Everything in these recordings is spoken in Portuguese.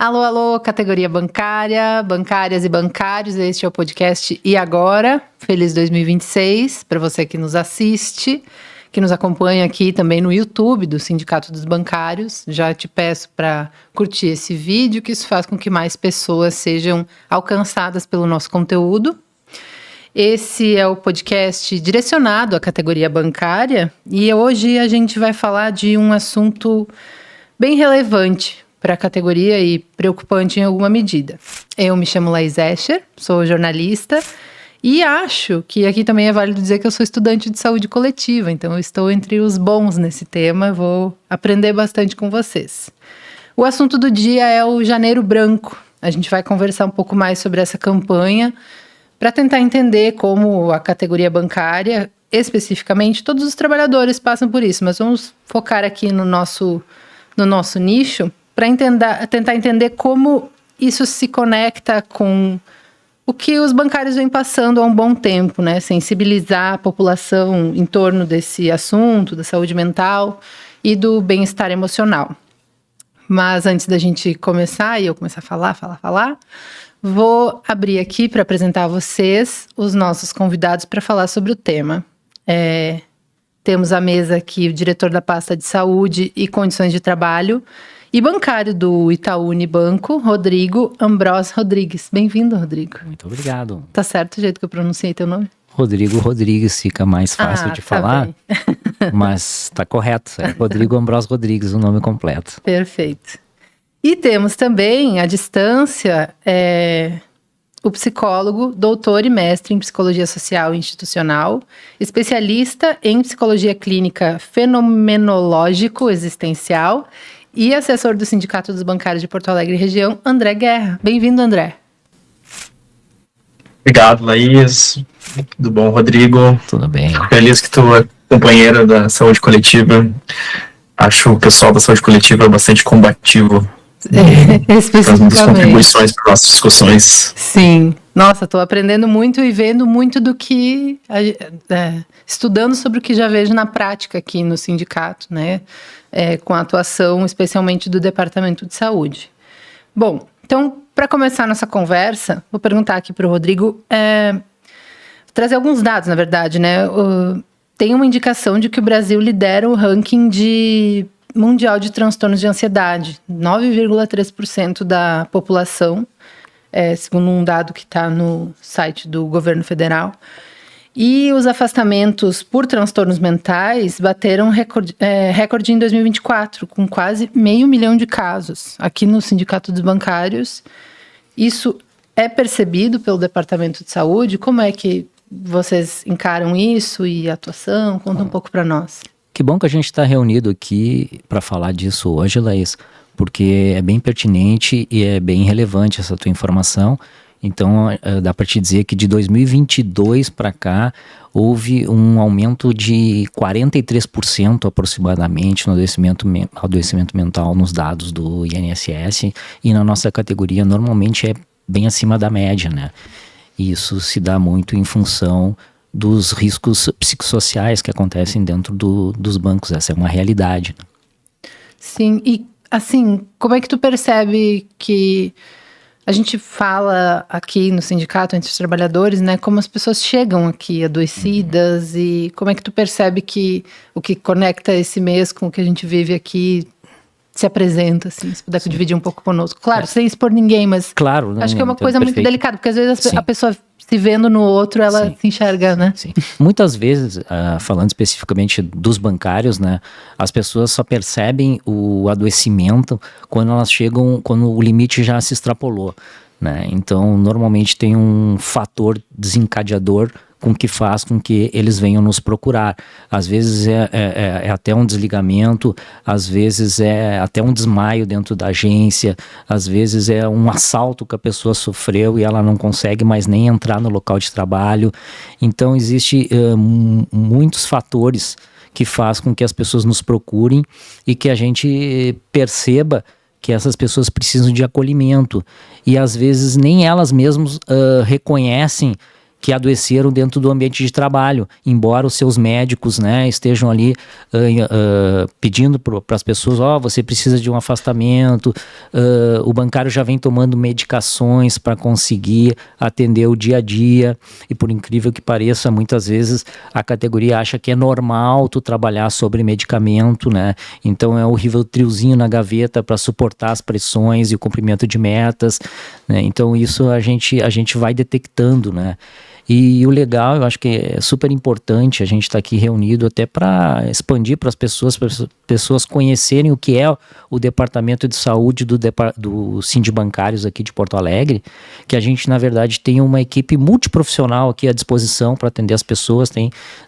Alô, alô, categoria bancária, bancárias e bancários, este é o podcast E Agora? Feliz 2026 para você que nos assiste, que nos acompanha aqui também no YouTube do Sindicato dos Bancários. Já te peço para curtir esse vídeo, que isso faz com que mais pessoas sejam alcançadas pelo nosso conteúdo. Esse é o podcast direcionado à categoria bancária e hoje a gente vai falar de um assunto bem relevante para a categoria e preocupante em alguma medida. Eu me chamo Laís Escher, sou jornalista e acho que aqui também é válido dizer que eu sou estudante de saúde coletiva, então eu estou entre os bons nesse tema, vou aprender bastante com vocês. O assunto do dia é o Janeiro Branco. A gente vai conversar um pouco mais sobre essa campanha para tentar entender como a categoria bancária, especificamente, todos os trabalhadores passam por isso, mas vamos focar aqui no nosso nicho para tentar entender como isso se conecta com o que os bancários vêm passando há um bom tempo, né? Sensibilizar a população em torno desse assunto, da saúde mental e do bem-estar emocional. Mas antes da gente começar, e eu começar a falar, vou abrir aqui para apresentar a vocês os nossos convidados para falar sobre o tema. Temos à mesa aqui o diretor da pasta de saúde e condições de trabalho e bancário do Itaú Unibanco, Rodrigo Ambrós Rodrigues. Bem-vindo, Rodrigo. Muito obrigado. Tá certo o jeito que eu pronunciei teu nome? Rodrigo Rodrigues fica mais fácil de falar, mas tá correto. É Rodrigo Ambrós Rodrigues, o nome completo. Perfeito. E temos também, à distância, o psicólogo, doutor e mestre em psicologia social e institucional, especialista em psicologia clínica fenomenológico existencial e assessor do Sindicato dos Bancários de Porto Alegre e região, André Guerra. Bem-vindo, André. Obrigado, Laís. Tudo bom, Rodrigo? Tudo bem. Feliz que tu é companheira da saúde coletiva. Acho o pessoal da saúde coletiva bastante combativo. Especificamente. Muitas contribuições para nossas discussões. Sim. Nossa, estou aprendendo muito e vendo muito do que... estudando sobre o que já vejo na prática aqui no sindicato, né? Com a atuação especialmente do Departamento de Saúde. Bom, então, para começar nossa conversa, vou perguntar aqui para o Rodrigo, trazer alguns dados, na verdade, né? Tem uma indicação de que o Brasil lidera o ranking mundial de transtornos de ansiedade. 9,3% da população, segundo um dado que está no site do governo federal. E os afastamentos por transtornos mentais bateram recorde em 2024, com quase 500 mil de casos. Aqui no Sindicato dos Bancários, isso é percebido pelo Departamento de Saúde? Como é que vocês encaram isso e a atuação? Conta um pouco para nós. Que bom que a gente está reunido aqui para falar disso hoje, Laís, porque é bem pertinente e é bem relevante essa tua informação. Então, dá para te dizer que de 2022 para cá, houve um aumento de 43% aproximadamente no adoecimento mental nos dados do INSS, e na nossa categoria normalmente é bem acima da média, né? E isso se dá muito em função dos riscos psicossociais que acontecem dentro dos bancos. Essa é uma realidade, né? Sim, e assim, como é que tu percebe que... A gente fala aqui no sindicato, entre os trabalhadores, né, como as pessoas chegam aqui adoecidas e como é que tu percebe que o que conecta esse mês com o que a gente vive aqui se apresenta, assim, se puder dividir um pouco conosco. Claro, sem expor ninguém, mas claro, acho que é uma coisa perfeito. Muito delicada, porque às vezes a pessoa se vendo no outro, ela se enxerga, né? Sim. Muitas vezes, falando especificamente dos bancários, né, as pessoas só percebem o adoecimento quando elas chegam, quando o limite já se extrapolou, né? Então, normalmente tem um fator desencadeador que faz com que eles venham nos procurar. Às vezes é até um desligamento, às vezes é até um desmaio dentro da agência, às vezes é um assalto que a pessoa sofreu e ela não consegue mais nem entrar no local de trabalho. Então, existe muitos fatores que faz com que as pessoas nos procurem e que a gente perceba que essas pessoas precisam de acolhimento. E às vezes nem elas mesmas reconhecem que adoeceram dentro do ambiente de trabalho, embora os seus médicos, né, estejam ali pedindo para as pessoas, você precisa de um afastamento, o bancário já vem tomando medicações para conseguir atender o dia a dia, e por incrível que pareça, muitas vezes a categoria acha que é normal tu trabalhar sobre medicamento, né, então é o Rivotrilzinho na gaveta para suportar as pressões e o cumprimento de metas, né, então isso a gente vai detectando, né. E o legal, eu acho que é super importante a gente estar aqui reunido até para expandir para as pessoas conhecerem o que é o Departamento de Saúde do Sindibancários aqui de Porto Alegre, que a gente, na verdade, tem uma equipe multiprofissional aqui à disposição para atender as pessoas.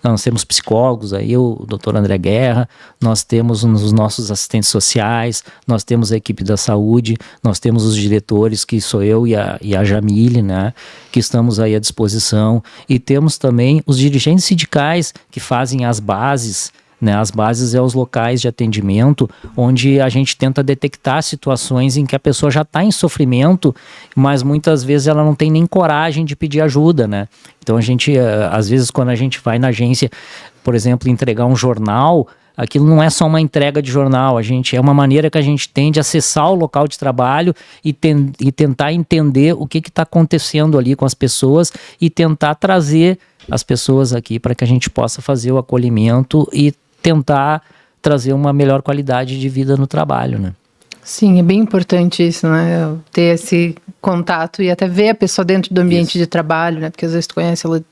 Nós temos psicólogos aí, o Dr. André Guerra, nós temos os nossos assistentes sociais, nós temos a equipe da saúde, nós temos os diretores, que sou eu e a Jamile, né, que estamos aí à disposição. E temos também os dirigentes sindicais que fazem as bases, né? As bases é os locais de atendimento onde a gente tenta detectar situações em que a pessoa já está em sofrimento, mas muitas vezes ela não tem nem coragem de pedir ajuda, né? Então a gente, às vezes quando a gente vai na agência, por exemplo, entregar um jornal, aquilo não é só uma entrega de jornal, é uma maneira que a gente tem de acessar o local de trabalho e tentar entender o que está acontecendo ali com as pessoas e tentar trazer as pessoas aqui para que a gente possa fazer o acolhimento e tentar trazer uma melhor qualidade de vida no trabalho, né? Sim, é bem importante isso, né? Ter esse contato e até ver a pessoa dentro do ambiente de trabalho, né? Porque às vezes tu conhece ela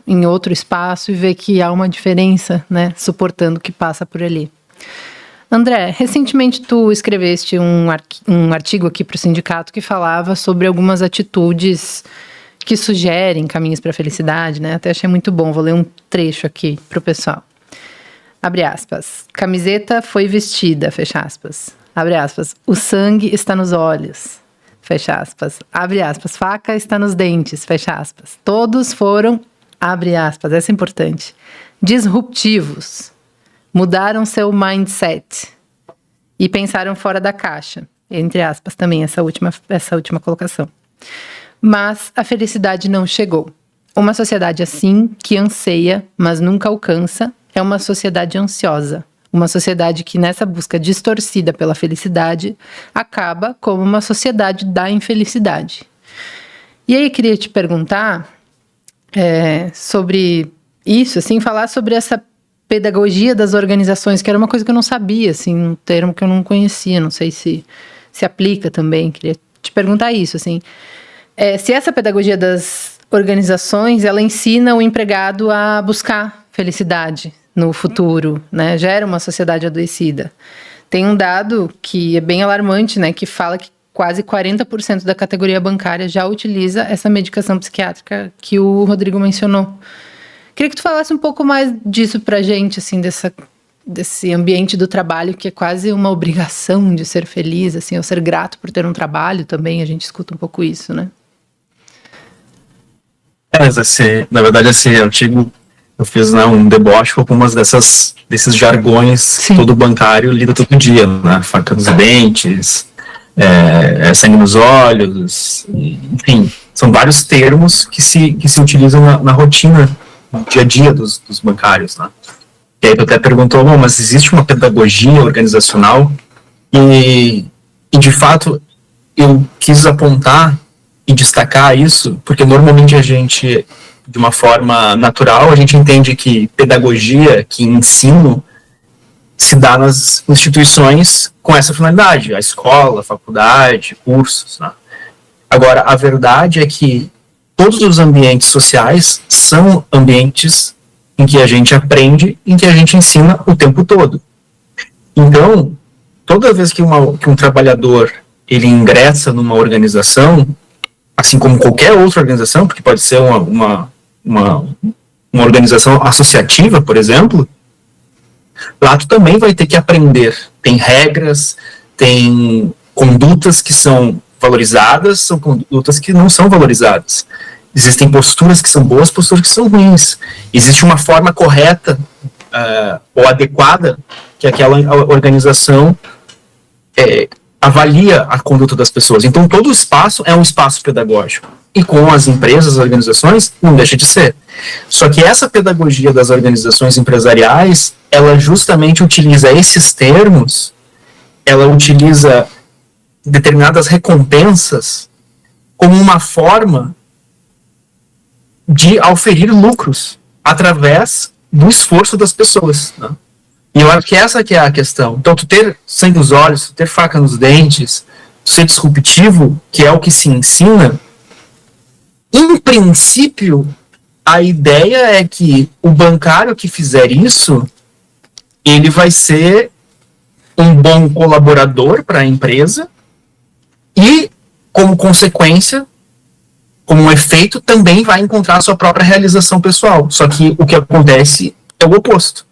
em outro espaço e ver que há uma diferença, né, suportando o que passa por ali. André, recentemente tu escreveste um artigo aqui para o sindicato que falava sobre algumas atitudes que sugerem caminhos para a felicidade, né? Até achei muito bom, vou ler um trecho aqui para o pessoal. Abre aspas. Camiseta foi vestida, fecha aspas. Abre aspas. O sangue está nos olhos, fecha aspas. Abre aspas. Faca está nos dentes, fecha aspas. Todos foram, abre aspas, essa é importante, disruptivos, mudaram seu mindset e pensaram fora da caixa, entre aspas também essa última colocação. Mas a felicidade não chegou. Uma sociedade assim, que anseia, mas nunca alcança, é uma sociedade ansiosa. Uma sociedade que nessa busca distorcida pela felicidade, acaba como uma sociedade da infelicidade. E aí eu queria te perguntar sobre isso, assim, falar sobre essa pedagogia das organizações, que era uma coisa que eu não sabia, assim, um termo que eu não conhecia, não sei se aplica também, queria te perguntar isso, assim, se essa pedagogia das organizações, ela ensina o empregado a buscar felicidade no futuro, né, gera uma sociedade adoecida. Tem um dado que é bem alarmante, né, que fala que quase 40% da categoria bancária já utiliza essa medicação psiquiátrica que o Rodrigo mencionou. Queria que tu falasse um pouco mais disso pra gente, assim, desse ambiente do trabalho, que é quase uma obrigação de ser feliz, assim, ou ser grato por ter um trabalho também, a gente escuta um pouco isso, né? Na verdade, esse artigo eu fiz, né, um deboche com algumas desses jargões. Sim. Que todo bancário lida todo dia, né? Faca nos dentes, sangue nos olhos, enfim, são vários termos que se utilizam na rotina, no dia a dia dos bancários, né? E aí tu até perguntou, mas existe uma pedagogia organizacional? E de fato eu quis apontar e destacar isso, porque normalmente a gente, de uma forma natural, a gente entende que pedagogia, que ensino, se dá nas instituições com essa finalidade, a escola, a faculdade, cursos, né? Agora, a verdade é que todos os ambientes sociais são ambientes em que a gente aprende, em que a gente ensina o tempo todo. Então, toda vez que um trabalhador ele ingressa numa organização, assim como qualquer outra organização, porque pode ser uma organização associativa, por exemplo, lá tu também vai ter que aprender. Tem regras, tem condutas que são valorizadas, são condutas que não são valorizadas. Existem posturas que são boas, posturas que são ruins. Existe uma forma correta ou adequada que aquela organização avalia a conduta das pessoas. Então, todo o espaço é um espaço pedagógico. E com as empresas, as organizações, não deixa de ser. Só que essa pedagogia das organizações empresariais, ela justamente utiliza esses termos, ela utiliza determinadas recompensas como uma forma de auferir lucros através do esforço das pessoas, né? E eu acho que essa que é a questão. Então, tu ter sangue nos olhos, tu ter faca nos dentes, tu ser disruptivo, que é o que se ensina, em princípio, a ideia é que o bancário que fizer isso, ele vai ser um bom colaborador para a empresa e, como consequência, como um efeito, também vai encontrar a sua própria realização pessoal. Só que o que acontece é o oposto.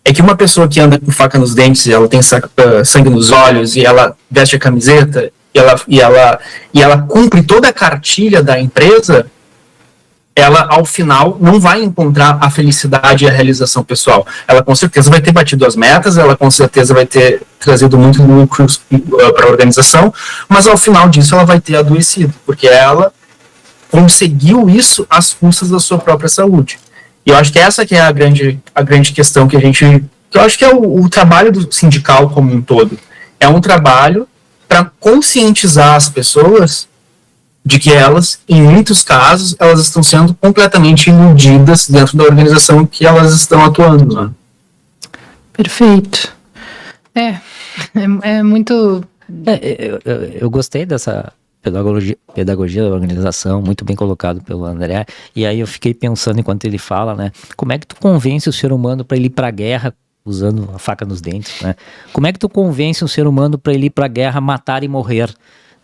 É que uma pessoa que anda com faca nos dentes, e ela tem sangue nos olhos, e ela veste a camiseta, e ela cumpre toda a cartilha da empresa, ela, ao final, não vai encontrar a felicidade e a realização pessoal. Ela, com certeza, vai ter batido as metas, ela, com certeza, vai ter trazido muito lucros para a organização, mas, ao final disso, ela vai ter adoecido, porque ela conseguiu isso às custas da sua própria saúde. E eu acho que essa que é a grande questão que eu acho que é o trabalho do sindical como um todo. É um trabalho para conscientizar as pessoas de que elas, em muitos casos, elas estão sendo completamente iludidas dentro da organização que elas estão atuando, né? Perfeito. É muito... Eu gostei dessa pedagogia da organização, muito bem colocado pelo André, e aí eu fiquei pensando enquanto ele fala, né, como é que tu convence o ser humano para ele ir para a guerra usando a faca nos dentes, né? Como é que tu convence um ser humano para ele ir para a guerra, matar e morrer?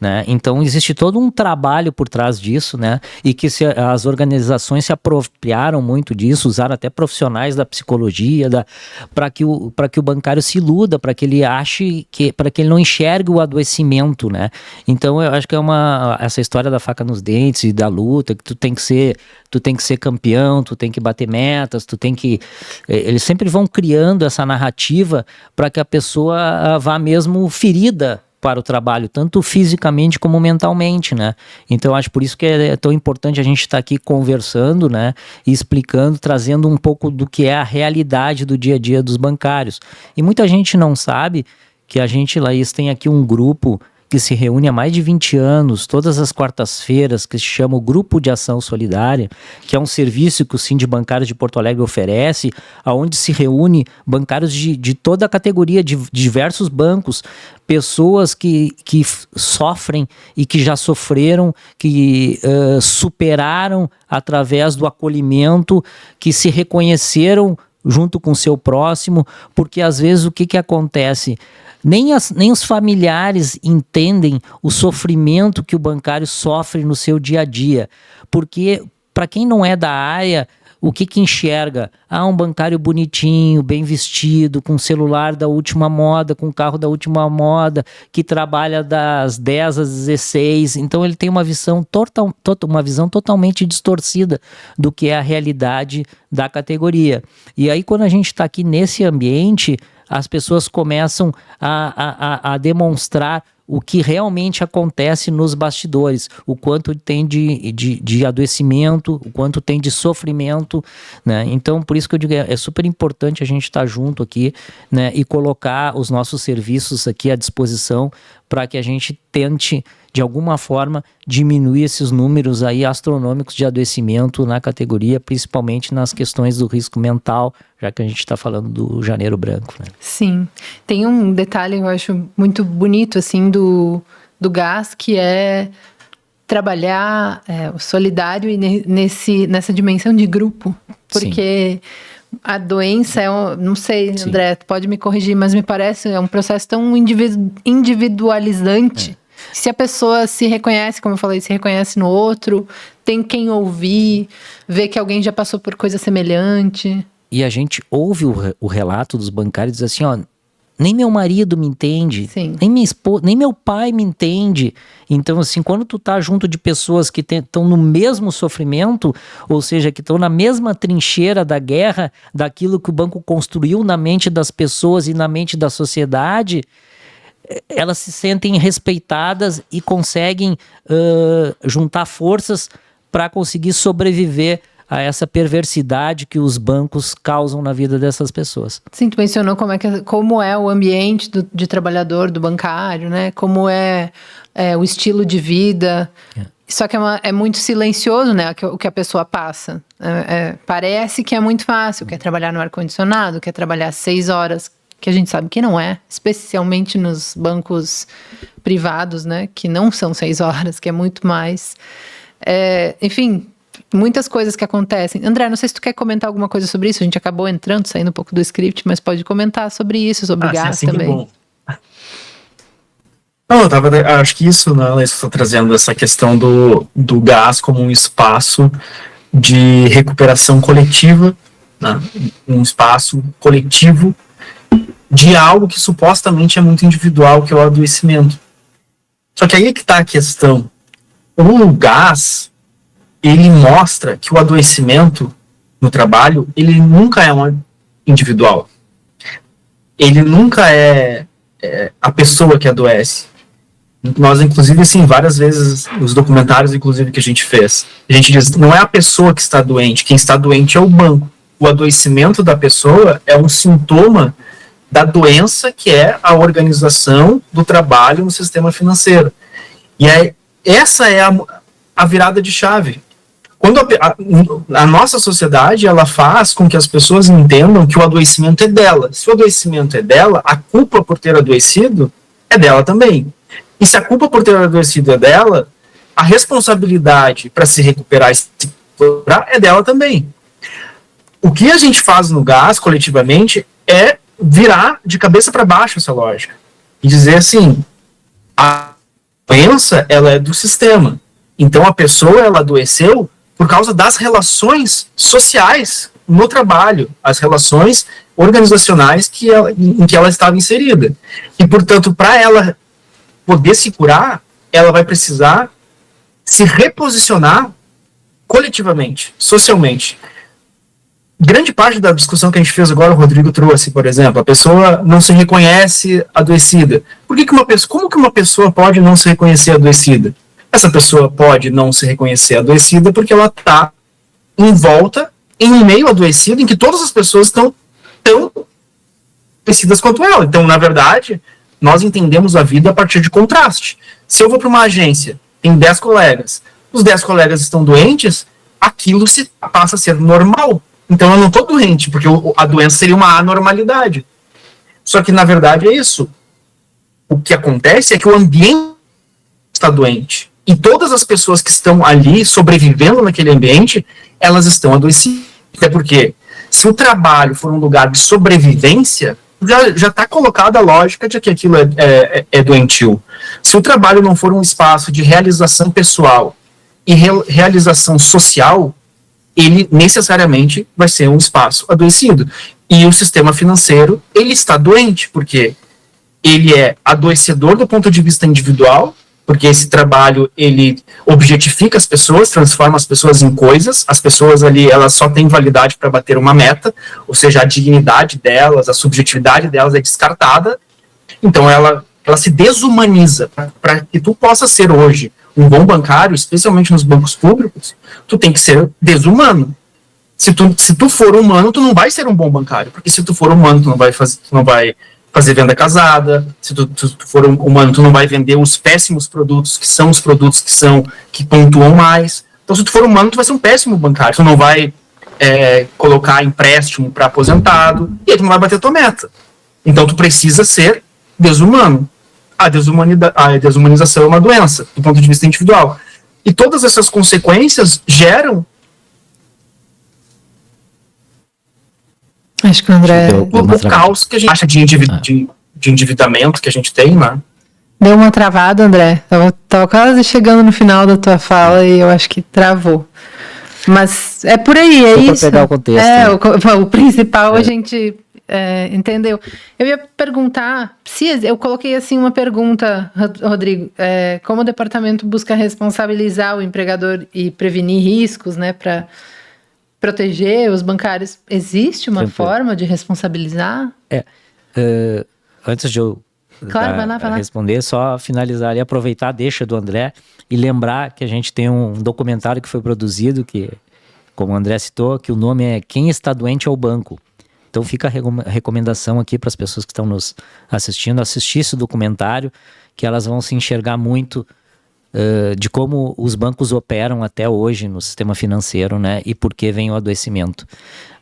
Né? Então existe todo um trabalho por trás disso, né? E que as organizações se apropriaram muito disso, usaram até profissionais da psicologia para que o bancário se iluda, para que ele ache para que ele não enxergue o adoecimento, né? Então eu acho que essa história da faca nos dentes e da luta, que tu tem que ser campeão, tu tem que bater metas, eles sempre vão criando essa narrativa para que a pessoa vá mesmo ferida para o trabalho, tanto fisicamente como mentalmente, né? Então, acho por isso que é tão importante a gente estar aqui conversando, né? E explicando, trazendo um pouco do que é a realidade do dia a dia dos bancários. E muita gente não sabe que a gente, Laís, tem aqui um grupo que se reúne há mais de 20 anos, todas as quartas-feiras, que se chama o Grupo de Ação Solidária, que é um serviço que o Sindibancários de Porto Alegre oferece, onde se reúne bancários de toda a categoria, de diversos bancos, pessoas que sofrem e que já sofreram, que superaram através do acolhimento, que se reconheceram junto com o seu próximo, porque às vezes o que acontece? Nem os familiares entendem o sofrimento que o bancário sofre no seu dia a dia, porque para quem não é da área, o que enxerga? Um bancário bonitinho, bem vestido, com celular da última moda, com carro da última moda, que trabalha das 10 às 16, então ele tem uma visão totalmente distorcida do que é a realidade da categoria. E aí quando a gente está aqui nesse ambiente, as pessoas começam a demonstrar o que realmente acontece nos bastidores, o quanto tem de adoecimento, o quanto tem de sofrimento, né? Então, por isso que eu digo, é super importante a gente estar junto aqui, né? E colocar os nossos serviços aqui à disposição para que a gente tente, de alguma forma, diminuir esses números aí astronômicos de adoecimento na categoria, principalmente nas questões do risco mental, já que a gente está falando do Janeiro Branco, né? Sim. Tem um detalhe que eu acho muito bonito, assim, do GAS, que é trabalhar o solidário e nessa dimensão de grupo. Porque a doença não sei, André, pode me corrigir, mas me parece um processo tão individualizante. Se a pessoa se reconhece, como eu falei, se reconhece no outro, tem quem ouvir, ver que alguém já passou por coisa semelhante. E a gente ouve o relato dos bancários e diz assim, nem meu marido me entende, nem minha esposa, nem meu pai me entende. Então, assim, quando tu tá junto de pessoas que estão no mesmo sofrimento, ou seja, que estão na mesma trincheira da guerra, daquilo que o banco construiu na mente das pessoas e na mente da sociedade, elas se sentem respeitadas e conseguem juntar forças para conseguir sobreviver a essa perversidade que os bancos causam na vida dessas pessoas. Sim, tu mencionou como é o ambiente de trabalhador, do bancário, né? Como é o estilo de vida. Só que é muito silencioso, né? O que a pessoa passa. Parece que é muito fácil, quer trabalhar no ar-condicionado, quer trabalhar 6 horas, que a gente sabe que não é, especialmente nos bancos privados, né? Que não são 6 horas, que é muito mais. Enfim, muitas coisas que acontecem. André, não sei se tu quer comentar alguma coisa sobre isso. A gente acabou saindo um pouco do script, mas pode comentar sobre isso, sobre gás assim também. Que bom. Não, acho que isso, né, Ela está trazendo essa questão do gás como um espaço de recuperação coletiva, né, um espaço coletivo de algo que supostamente é muito individual, que é o adoecimento. Só que aí é que está a questão. O gás, ele mostra que o adoecimento no trabalho, ele nunca é individual. Ele nunca é a pessoa que adoece. Nós, inclusive, assim, várias vezes, nos documentários, inclusive, que a gente fez, a gente diz, não é a pessoa que está doente, quem está doente é o banco. O adoecimento da pessoa é um sintoma da doença, que é a organização do trabalho no sistema financeiro. E essa é a virada de chave. Quando a nossa sociedade, ela faz com que as pessoas entendam que o adoecimento é dela. Se o adoecimento é dela, a culpa por ter adoecido é dela também. E se a culpa por ter adoecido é dela, a responsabilidade para se recuperar e se curar é dela também. O que a gente faz no gás, coletivamente, é virar de cabeça para baixo essa lógica. E dizer assim, a doença, ela é do sistema. Então a pessoa, ela adoeceu por causa das relações sociais no trabalho, as relações organizacionais em que ela estava inserida. E, portanto, para ela poder se curar, ela vai precisar se reposicionar coletivamente, socialmente. Grande parte da discussão que a gente fez agora, o Rodrigo trouxe, por exemplo, a pessoa não se reconhece adoecida. Como que uma pessoa pode não se reconhecer adoecida? Essa pessoa pode não se reconhecer adoecida porque ela está envolta em um meio adoecido em que todas as pessoas estão tão adoecidas quanto ela. Então, na verdade, nós entendemos a vida a partir de contraste. Se eu vou para uma agência, tem 10 colegas, os 10 colegas estão doentes, aquilo passa a ser normal. Então eu não estou doente, porque a doença seria uma anormalidade. Só que, na verdade, é isso. O que acontece é que o ambiente está doente. E todas as pessoas que estão ali, sobrevivendo naquele ambiente, elas estão adoecidas. Até porque, se o trabalho for um lugar de sobrevivência, já está colocada a lógica de que aquilo é doentio. Se o trabalho não for um espaço de realização pessoal e realização social, ele necessariamente vai ser um espaço adoecido. E o sistema financeiro, ele está doente, porque ele é adoecedor do ponto de vista individual, porque esse trabalho, ele objetifica as pessoas, transforma as pessoas em coisas, as pessoas ali, elas só têm validade para bater uma meta, ou seja, a dignidade delas, a subjetividade delas é descartada, então ela se desumaniza. Para que tu possa ser hoje um bom bancário, especialmente nos bancos públicos, tu tem que ser desumano. Se tu for humano, tu não vai ser um bom bancário, porque se tu for humano, tu não vai fazer venda casada, se tu for humano, tu não vai vender os péssimos produtos, que são os produtos que pontuam mais. Então, se tu for humano, tu vai ser um péssimo bancário, tu não vai colocar empréstimo para aposentado, e aí tu não vai bater a tua meta. Então, tu precisa ser desumano. A desumanização é uma doença, do ponto de vista individual. E todas essas consequências geram acho que o André o caos que a gente acha de endividamento que a gente tem, né? Deu uma travada, André. Tava quase chegando no final da tua fala e eu acho que travou. Mas é por aí, é isso. Para pegar o contexto. O principal a gente entendeu. Eu ia perguntar, eu coloquei assim uma pergunta, Rodrigo, como o departamento busca responsabilizar o empregador e prevenir riscos, né, para proteger os bancários? Existe uma forma de responsabilizar? Antes de eu Claro, vai lá. responder, só finalizar e aproveitar a deixa do André e lembrar que a gente tem um documentário que foi produzido, que, como o André citou, que o nome é Quem Está Doente é o Banco. Então fica a recomendação aqui para as pessoas que estão nos assistindo, assistir esse documentário, que elas vão se enxergar muito de como os bancos operam até hoje no sistema financeiro, né? E por que vem o adoecimento.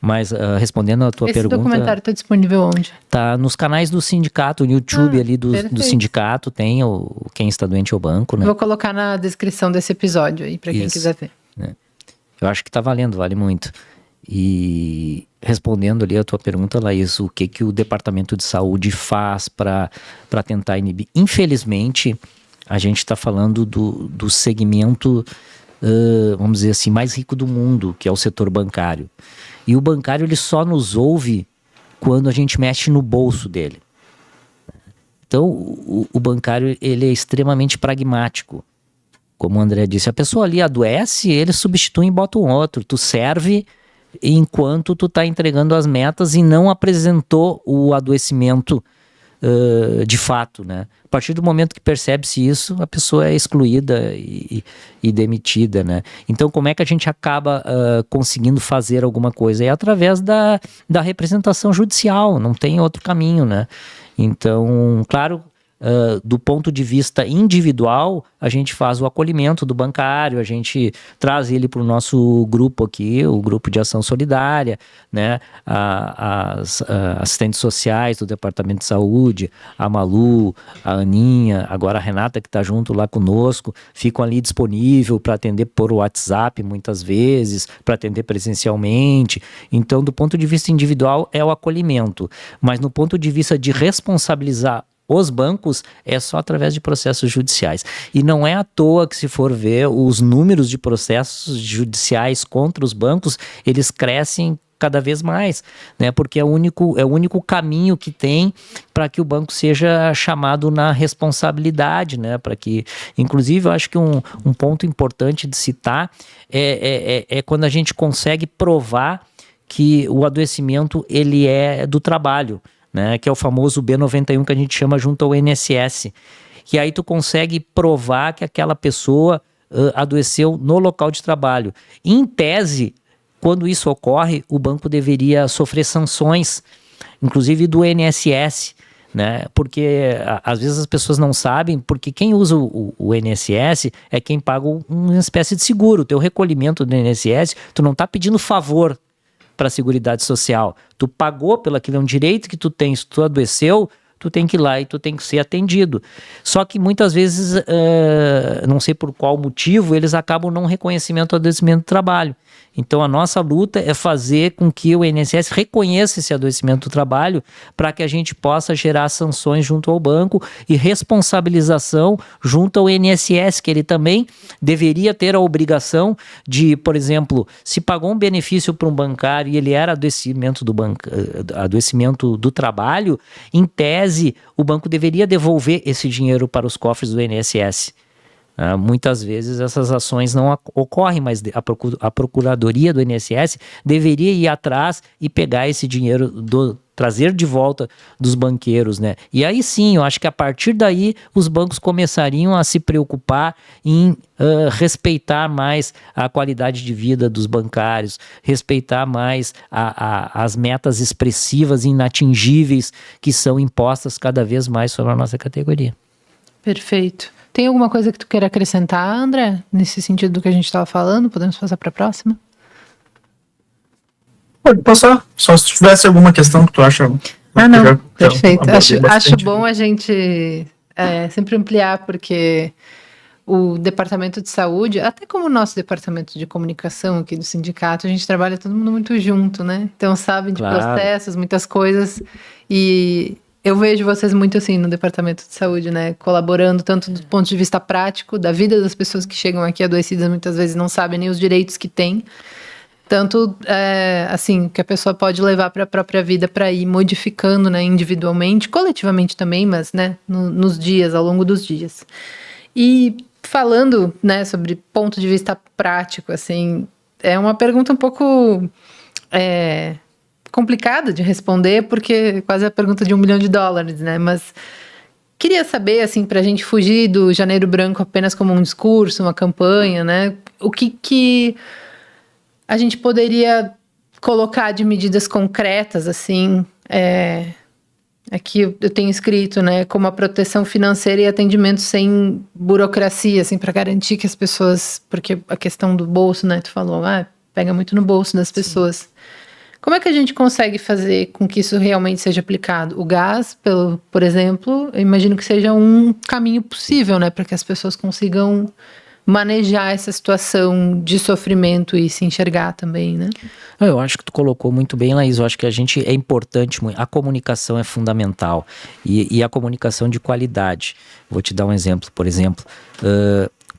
Mas respondendo a tua pergunta... Esse documentário está disponível onde? Tá nos canais do sindicato, no YouTube ali do sindicato, tem o Quem Está Doente é o Banco, né? Vou colocar na descrição desse episódio aí, para quem quiser ver. Né? Eu acho que tá valendo, vale muito. E respondendo ali a tua pergunta, Laís, o que o Departamento de Saúde faz para tentar inibir? Infelizmente, a gente está falando do segmento, vamos dizer assim, mais rico do mundo, que é o setor bancário. E o bancário, ele só nos ouve quando a gente mexe no bolso dele. Então, o bancário, ele é extremamente pragmático. Como o André disse, a pessoa ali adoece, ele substitui e bota um outro. Tu serve enquanto tu tá entregando as metas e não apresentou o adoecimento de fato, né? A partir do momento que percebe-se isso, a pessoa é excluída e demitida, né? Então, como é que a gente acaba conseguindo fazer alguma coisa? É através da representação judicial, não tem outro caminho, né? Então, claro, do ponto de vista individual, a gente faz o acolhimento do bancário, a gente traz ele para o nosso grupo aqui, o grupo de ação solidária, né? As assistentes sociais do Departamento de Saúde, a Malu, a Aninha, agora a Renata, que está junto lá conosco, ficam ali disponível para atender por WhatsApp muitas vezes, para atender presencialmente. Então, do ponto de vista individual, é o acolhimento, mas no ponto de vista de responsabilizar os bancos, é só através de processos judiciais. E não é à toa que, se for ver os números de processos judiciais contra os bancos, eles crescem cada vez mais, né? Porque é o único caminho que tem para que o banco seja chamado na responsabilidade, né? Para que, inclusive, eu acho que um ponto importante de citar é quando a gente consegue provar que o adoecimento ele é do trabalho, né, que é o famoso B91 que a gente chama junto ao INSS, que aí tu consegue provar que aquela pessoa adoeceu no local de trabalho. Em tese, quando isso ocorre, o banco deveria sofrer sanções, inclusive do INSS, né, porque às vezes as pessoas não sabem, porque quem usa o INSS é quem paga uma espécie de seguro. O teu recolhimento do INSS, tu não está pedindo favor para a Seguridade Social. Tu pagou pelo aquilo, é um direito que tu tens, tu adoeceu, tu tem que ir lá e tu tem que ser atendido. Só que muitas vezes, não sei por qual motivo, eles acabam não reconhecimento do adoecimento do trabalho. Então a nossa luta é fazer com que o INSS reconheça esse adoecimento do trabalho para que a gente possa gerar sanções junto ao banco e responsabilização junto ao INSS, que ele também deveria ter a obrigação de, por exemplo, se pagou um benefício para um bancário e ele era adoecimento do trabalho, em tese o banco deveria devolver esse dinheiro para os cofres do INSS. Muitas vezes essas ações não ocorrem, mas a Procuradoria do INSS deveria ir atrás e pegar esse dinheiro, trazer de volta dos banqueiros, né? E aí sim, eu acho que a partir daí os bancos começariam a se preocupar em respeitar mais a qualidade de vida dos bancários, respeitar mais as metas expressivas e inatingíveis que são impostas cada vez mais sobre a nossa categoria. Perfeito. Tem alguma coisa que tu queira acrescentar, André? Nesse sentido do que a gente estava falando? Podemos passar para a próxima? Pode passar. Só se tivesse alguma questão que tu acha... Não. Perfeito. Acho bom a gente sempre ampliar, porque o Departamento de Saúde, até como o nosso Departamento de Comunicação aqui do sindicato, a gente trabalha todo mundo muito junto, né? Então sabem de processos, muitas coisas, e... eu vejo vocês muito assim no Departamento de Saúde, né? Colaborando tanto do ponto de vista prático, da vida das pessoas que chegam aqui adoecidas, muitas vezes não sabem nem os direitos que têm. Tanto, assim, que a pessoa pode levar para a própria vida para ir modificando, né? Individualmente, coletivamente também, mas, né? Nos dias, ao longo dos dias. E falando, né? Sobre ponto de vista prático, assim, é uma pergunta um pouco... complicado de responder, porque quase a pergunta de $1 milhão, né? Mas Queria saber, assim, para a gente fugir do Janeiro Branco apenas como um discurso, uma campanha, né? O que a gente poderia colocar de medidas concretas, assim, aqui eu tenho escrito, né, como a proteção financeira e atendimento sem burocracia, assim, para garantir que as pessoas, porque a questão do bolso, né, tu falou, pega muito no bolso das pessoas. Sim. Como é que a gente consegue fazer com que isso realmente seja aplicado? O gás, por exemplo, eu imagino que seja um caminho possível, né, para que as pessoas consigam manejar essa situação de sofrimento e se enxergar também, né? Eu acho que tu colocou muito bem, Laís. Eu acho que é importante, a comunicação é fundamental e a comunicação de qualidade. Vou te dar um exemplo, por exemplo,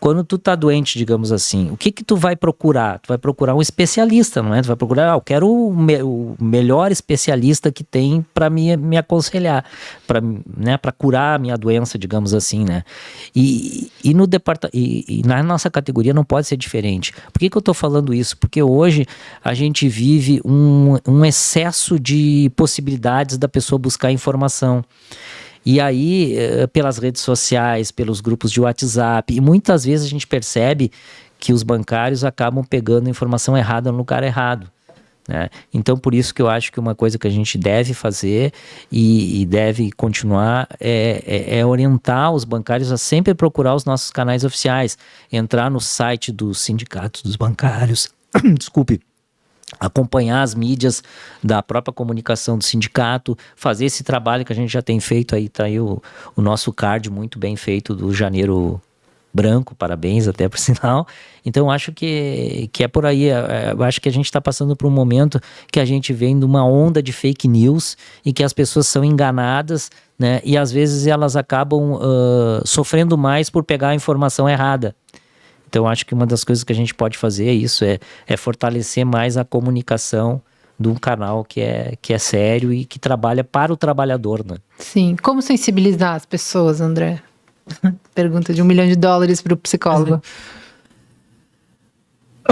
quando tu tá doente, digamos assim, o que tu vai procurar? Tu vai procurar um especialista, não é? Tu vai procurar, eu quero o melhor especialista que tem para me aconselhar, para curar a minha doença, digamos assim, né? E no e na nossa categoria não pode ser diferente. Por que eu tô falando isso? Porque hoje a gente vive um excesso de possibilidades da pessoa buscar informação. E aí, pelas redes sociais, pelos grupos de WhatsApp, e muitas vezes a gente percebe que os bancários acabam pegando informação errada no lugar errado, né? Então, por isso que eu acho que uma coisa que a gente deve fazer e deve continuar é orientar os bancários a sempre procurar os nossos canais oficiais, entrar no site do Sindicato dos Bancários, desculpe, acompanhar as mídias da própria comunicação do sindicato, fazer esse trabalho que a gente já tem feito aí, tá aí o nosso card muito bem feito do Janeiro Branco, parabéns até por sinal. Então eu acho que é por aí, eu acho que a gente está passando por um momento que a gente vem de uma onda de fake news e que as pessoas são enganadas, né, e às vezes elas acabam sofrendo mais por pegar a informação errada. Então, acho que uma das coisas que a gente pode fazer é isso, é fortalecer mais a comunicação de um canal que é sério e que trabalha para o trabalhador, né? Sim. Como sensibilizar as pessoas, André? Pergunta de $1 milhão para o psicólogo.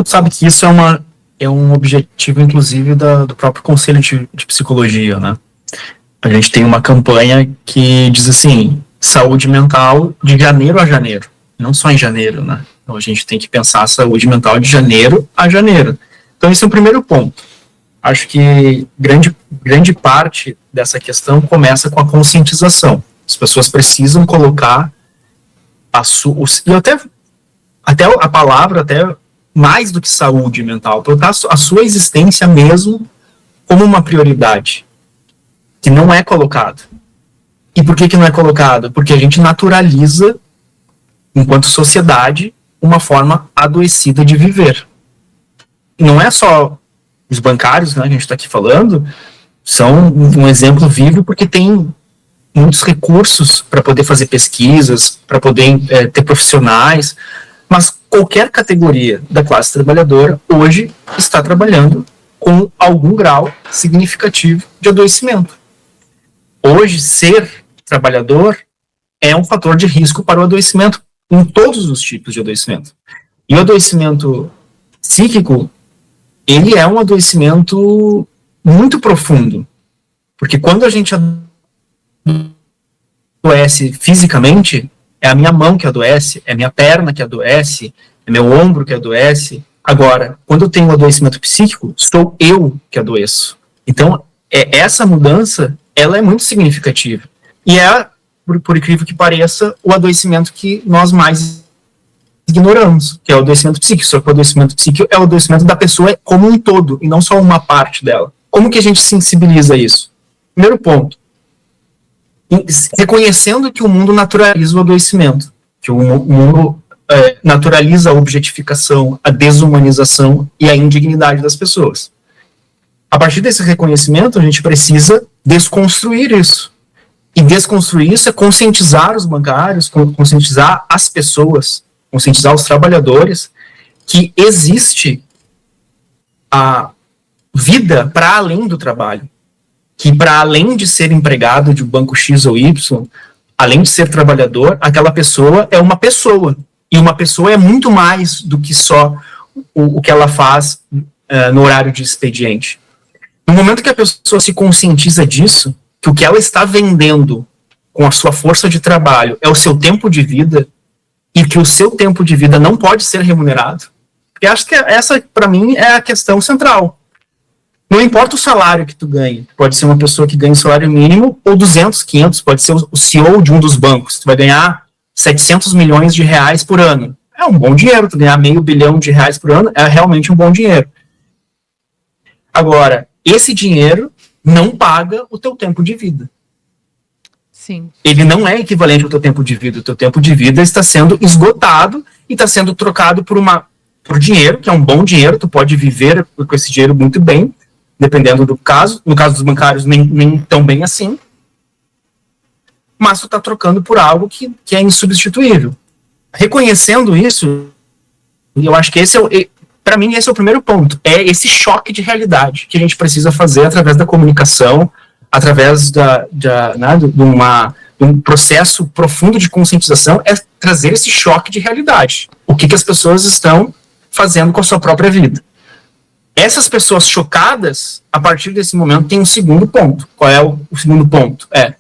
Sabe que isso é um objetivo, inclusive, do próprio Conselho de Psicologia, né? A gente tem uma campanha que diz assim, saúde mental de janeiro a janeiro. Não só em janeiro, né? Então a gente tem que pensar a saúde mental de janeiro a janeiro. Então esse é o primeiro ponto. Acho que grande parte dessa questão começa com a conscientização. As pessoas precisam colocar e até a palavra, até mais do que saúde mental, colocar a sua existência mesmo como uma prioridade, que não é colocado. E por que não é colocado? Porque a gente naturaliza, enquanto sociedade, uma forma adoecida de viver. Não é só os bancários, né, que a gente está aqui falando, são um exemplo vivo porque tem muitos recursos para poder fazer pesquisas, para poder ter profissionais, mas qualquer categoria da classe trabalhadora hoje está trabalhando com algum grau significativo de adoecimento. Hoje, ser trabalhador é um fator de risco para o adoecimento em todos os tipos de adoecimento. E o adoecimento psíquico, ele é um adoecimento muito profundo. Porque quando a gente adoece fisicamente, é a minha mão que adoece, é a minha perna que adoece, é meu ombro que adoece. Agora, quando eu tenho um adoecimento psíquico, sou eu que adoeço. Então, essa mudança, ela é muito significativa. E por incrível que pareça, o adoecimento que nós mais ignoramos, que é o adoecimento psíquico. Só que o adoecimento psíquico é o adoecimento da pessoa como um todo, e não só uma parte dela. Como que a gente sensibiliza isso? Primeiro ponto, reconhecendo que o mundo naturaliza o adoecimento, que o mundo naturaliza a objetificação, a desumanização e a indignidade das pessoas. A partir desse reconhecimento, a gente precisa desconstruir isso. E desconstruir isso é conscientizar os bancários, conscientizar as pessoas, conscientizar os trabalhadores que existe a vida para além do trabalho. Que para além de ser empregado de um banco X ou Y, além de ser trabalhador, aquela pessoa é uma pessoa. E uma pessoa é muito mais do que só o que ela faz no horário de expediente. No momento que a pessoa se conscientiza disso, que o que ela está vendendo com a sua força de trabalho é o seu tempo de vida, e que o seu tempo de vida não pode ser remunerado, porque acho que essa, para mim, é a questão central. Não importa o salário que tu ganhe, pode ser uma pessoa que ganha um salário mínimo ou 200, 500, pode ser o CEO de um dos bancos, tu vai ganhar 700 milhões de reais por ano. É um bom dinheiro, tu ganhar R$500 milhão por ano é realmente um bom dinheiro. Agora, esse dinheiro não paga o teu tempo de vida. Sim. Ele não é equivalente ao teu tempo de vida. O teu tempo de vida está sendo esgotado e está sendo trocado por dinheiro, que é um bom dinheiro, tu pode viver com esse dinheiro muito bem, dependendo do caso. No caso dos bancários, nem tão bem assim. Mas tu está trocando por algo que é insubstituível. Reconhecendo isso, eu acho que para mim, esse é o primeiro ponto. É esse choque de realidade que a gente precisa fazer através da comunicação, através de um processo profundo de conscientização, é trazer esse choque de realidade. O que as pessoas estão fazendo com a sua própria vida. Essas pessoas chocadas, a partir desse momento, tem um segundo ponto. Qual é o segundo ponto? É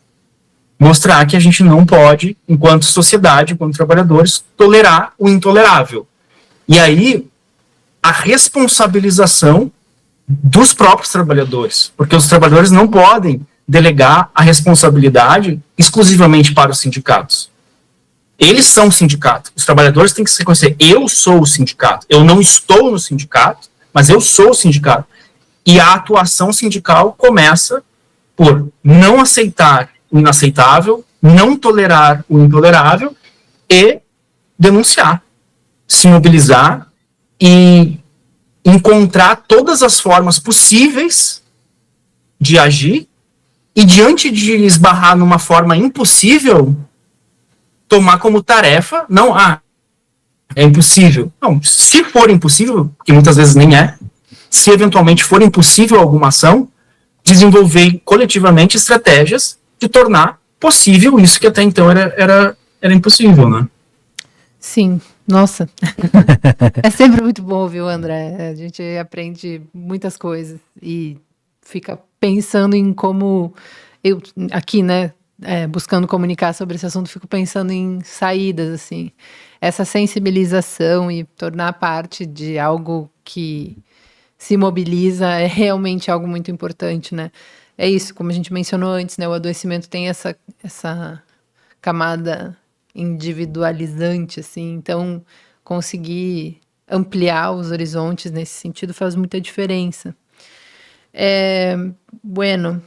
mostrar que a gente não pode, enquanto sociedade, enquanto trabalhadores, tolerar o intolerável. E aí, a responsabilização dos próprios trabalhadores, porque os trabalhadores não podem delegar a responsabilidade exclusivamente para os sindicatos. Eles são o sindicato. Os trabalhadores têm que se reconhecer. Eu sou o sindicato. Eu não estou no sindicato, mas eu sou o sindicato. E a atuação sindical começa por não aceitar o inaceitável, não tolerar o intolerável e denunciar, se mobilizar e encontrar todas as formas possíveis de agir e, diante de esbarrar numa forma impossível, tomar como tarefa, não, é impossível. Não, se for impossível, que muitas vezes nem é, se eventualmente for impossível alguma ação, desenvolver coletivamente estratégias de tornar possível isso que até então era impossível, né? Sim, nossa. É sempre muito bom ouvir o André. A gente aprende muitas coisas e fica pensando em como eu, aqui, né, buscando comunicar sobre esse assunto, fico pensando em saídas, assim. Essa sensibilização e tornar parte de algo que se mobiliza é realmente algo muito importante, né? É isso, como a gente mencionou antes, né? O adoecimento tem essa camada individualizante, assim, então conseguir ampliar os horizontes nesse sentido faz muita diferença. Bueno,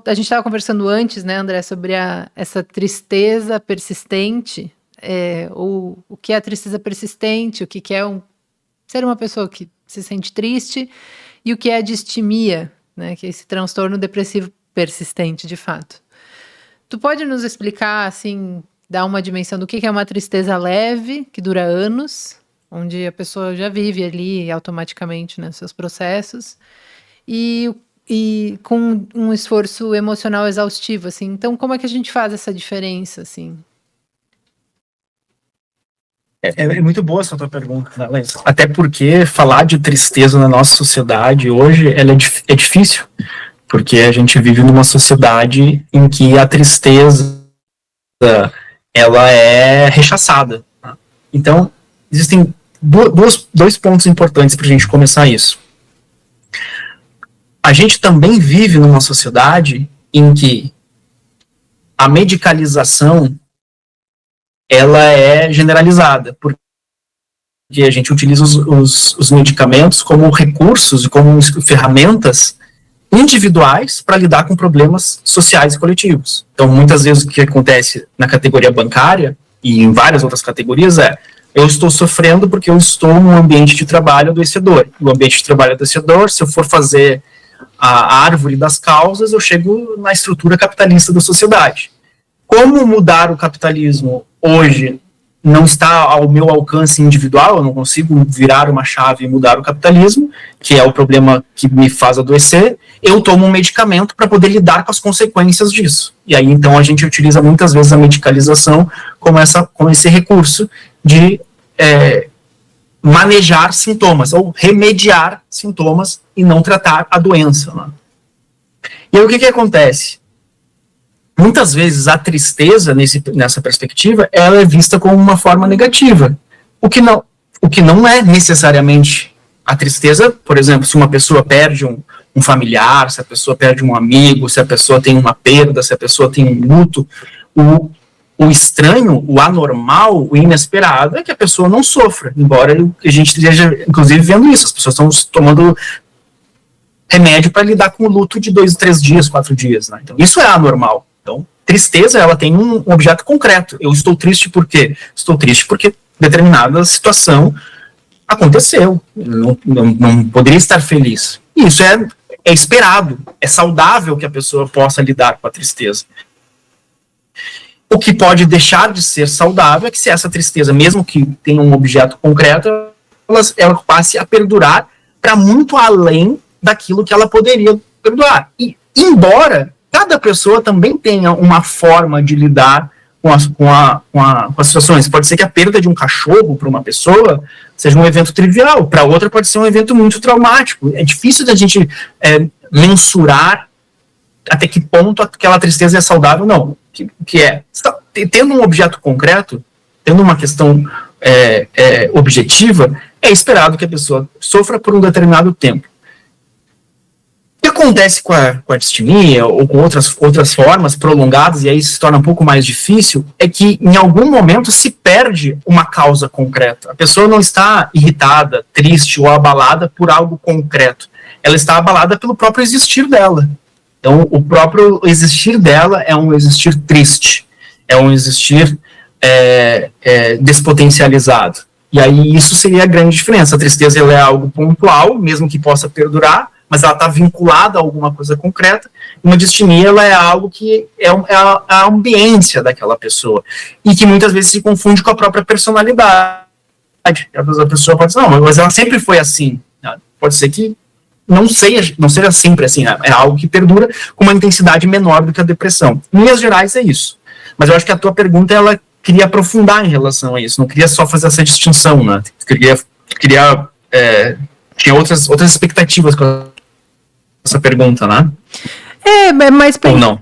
a gente estava conversando antes, né, André, sobre essa tristeza persistente, ou o que é a tristeza persistente, o que é ser uma pessoa que se sente triste, e o que é a distimia, né, que é esse transtorno depressivo persistente, de fato. Tu pode nos explicar, assim, dar uma dimensão do que é uma tristeza leve, que dura anos, onde a pessoa já vive ali automaticamente, né, seus processos, e com um esforço emocional exaustivo, assim. Então, como é que a gente faz essa diferença, assim? É muito boa essa tua pergunta, né, Lenz? Até porque falar de tristeza na nossa sociedade hoje é difícil, porque a gente vive numa sociedade em que a tristeza ela é rechaçada. Tá? Então, existem dois pontos importantes para a gente começar isso. A gente também vive numa sociedade em que a medicalização ela é generalizada, porque a gente utiliza os medicamentos como recursos e como ferramentas individuais para lidar com problemas sociais e coletivos. Então, muitas vezes o que acontece na categoria bancária e em várias outras categorias eu estou sofrendo porque eu estou num ambiente de trabalho adoecedor. O ambiente de trabalho adoecedor, se eu for fazer a árvore das causas, eu chego na estrutura capitalista da sociedade. Como mudar o capitalismo hoje não está ao meu alcance individual, eu não consigo virar uma chave e mudar o capitalismo, que é o problema que me faz adoecer, eu tomo um medicamento para poder lidar com as consequências disso. E aí, então, a gente utiliza muitas vezes a medicalização como esse recurso de manejar sintomas, ou remediar sintomas e não tratar a doença. Né? E aí, o que acontece? muitas vezes a tristeza nessa perspectiva, ela é vista como uma forma negativa, o que não é necessariamente a tristeza. Por exemplo, se uma pessoa perde um familiar, se a pessoa perde um amigo, se a pessoa tem uma perda, se a pessoa tem um luto, o estranho, o anormal, o inesperado é que a pessoa não sofra, embora a gente esteja, inclusive, vendo isso. As pessoas estão tomando remédio para lidar com o luto de 2, 3 dias, 4 dias, né? Então, isso é anormal. Então, tristeza, ela tem um objeto concreto. Eu estou triste por quê? Estou triste porque determinada situação aconteceu. Não poderia estar feliz. E isso é esperado, é saudável que a pessoa possa lidar com a tristeza. O que pode deixar de ser saudável é que se essa tristeza, mesmo que tenha um objeto concreto, ela passe a perdurar para muito além daquilo que ela poderia perdoar. E, embora cada pessoa também tenha uma forma de lidar com as situações. Pode ser que a perda de um cachorro para uma pessoa seja um evento trivial, para outra pode ser um evento muito traumático. É difícil da gente mensurar até que ponto aquela tristeza é saudável, não. Que é, tendo um objeto concreto, tendo uma questão objetiva, é esperado que a pessoa sofra por um determinado tempo. O que acontece com a distimia ou com outras formas prolongadas, e aí se torna um pouco mais difícil, é que em algum momento se perde uma causa concreta. A pessoa não está irritada, triste ou abalada por algo concreto. Ela está abalada pelo próprio existir dela. Então, o próprio existir dela é um existir triste, é um existir despotencializado. E aí isso seria a grande diferença. A tristeza ela é algo pontual, mesmo que possa perdurar, mas ela está vinculada a alguma coisa concreta. Uma distimia ela é algo que é a ambiência daquela pessoa, e que muitas vezes se confunde com a própria personalidade. A pessoa pode dizer, não, mas ela sempre foi assim. Pode ser que não seja sempre assim, né? É algo que perdura com uma intensidade menor do que a depressão. Em linhas gerais é isso. Mas eu acho que a tua pergunta, ela queria aprofundar em relação a isso, não queria só fazer essa distinção, né? Tinha outras expectativas com essa pergunta, né? Mas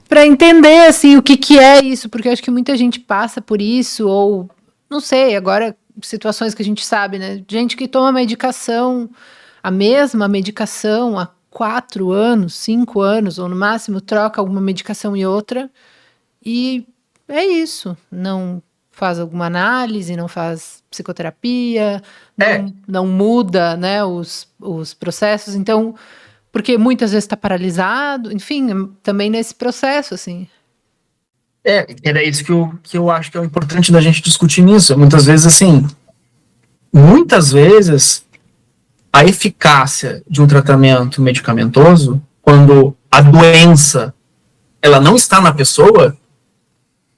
para entender, assim, o que é isso, porque eu acho que muita gente passa por isso, ou, não sei, agora, situações que a gente sabe, né? Gente que toma medicação, a mesma medicação há 4 anos, 5 anos, ou no máximo troca alguma medicação e outra, e é isso. Não faz alguma análise, não faz psicoterapia, não muda, né, os processos. Então, porque muitas vezes está paralisado, enfim, também nesse processo, assim. Era isso que eu acho que é o importante da gente discutir nisso. Muitas vezes, a eficácia de um tratamento medicamentoso, quando a doença ela não está na pessoa,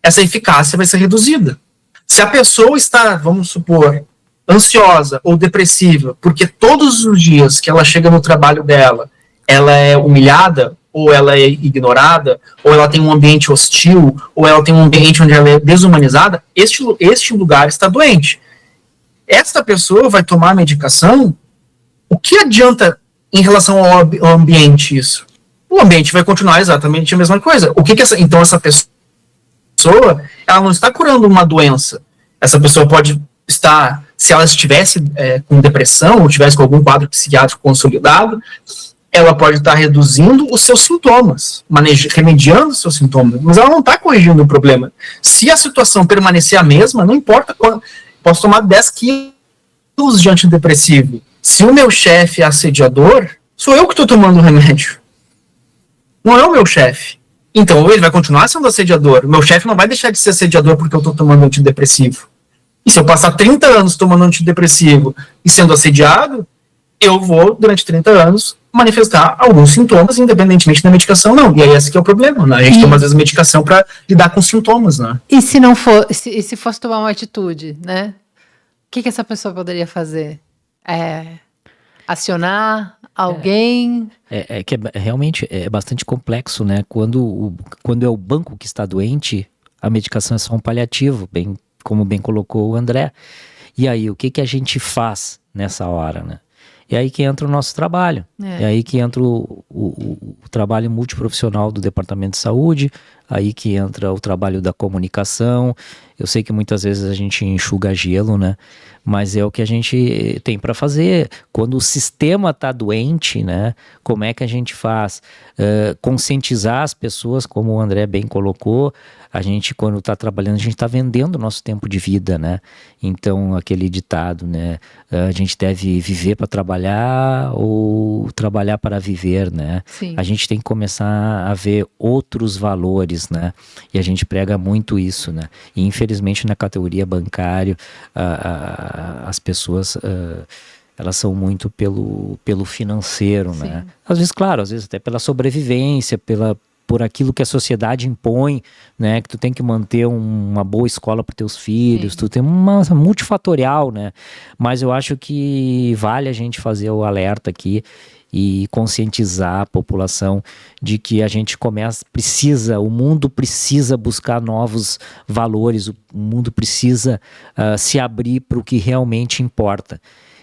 essa eficácia vai ser reduzida. Se a pessoa está, vamos supor, ansiosa ou depressiva, porque todos os dias que ela chega no trabalho dela, ela é humilhada, ou ela é ignorada, ou ela tem um ambiente hostil, ou ela tem um ambiente onde ela é desumanizada, este lugar está doente. Esta pessoa vai tomar a medicação. O que adianta em relação ao ambiente isso? O ambiente vai continuar exatamente a mesma coisa. Então essa pessoa, ela não está curando uma doença. Essa pessoa pode estar, se ela estivesse com depressão, ou estivesse com algum quadro psiquiátrico consolidado, ela pode estar reduzindo os seus sintomas, remediando os seus sintomas, mas ela não está corrigindo o problema. Se a situação permanecer a mesma, não importa quando, posso tomar 10 quilos de antidepressivo. Se o meu chefe é assediador, sou eu que estou tomando o remédio. Não é o meu chefe. Então, ele vai continuar sendo assediador. O meu chefe não vai deixar de ser assediador porque eu estou tomando antidepressivo. E se eu passar 30 anos tomando antidepressivo e sendo assediado, eu vou, durante 30 anos, manifestar alguns sintomas, independentemente da medicação, não. E aí esse que é o problema, né? A gente toma, às vezes, medicação para lidar com sintomas, né? E se não for, se fosse tomar uma atitude, né? O que essa pessoa poderia fazer? Acionar alguém? Que realmente é bastante complexo, né? Quando é o banco que está doente, a medicação é só um paliativo, como bem colocou o André. E aí, o que a gente faz nessa hora, né? É aí que entra o nosso trabalho. É aí que entra o trabalho multiprofissional do Departamento de Saúde, aí que entra o trabalho da comunicação. Eu sei que muitas vezes a gente enxuga gelo, né? Mas é o que a gente tem para fazer. Quando o sistema está doente, né? Como é que a gente faz? Conscientizar as pessoas, como o André bem colocou. A gente, quando está trabalhando, a gente está vendendo o nosso tempo de vida, né? Então, aquele ditado, né? A gente deve viver para trabalhar ou trabalhar para viver, né? Sim. A gente tem que começar a ver outros valores, né? E a gente prega muito isso, né? E, infelizmente, na categoria bancária, as pessoas... elas são muito pelo financeiro, Sim. né? Às vezes, claro, às vezes até pela sobrevivência, por aquilo que a sociedade impõe, né? Que tu tem que manter uma boa escola para teus filhos, Sim. tu tem uma multifatorial, né? Mas eu acho que vale a gente fazer o alerta aqui e conscientizar a população de que a gente o mundo precisa buscar novos valores, o mundo precisa se abrir para o que realmente importa.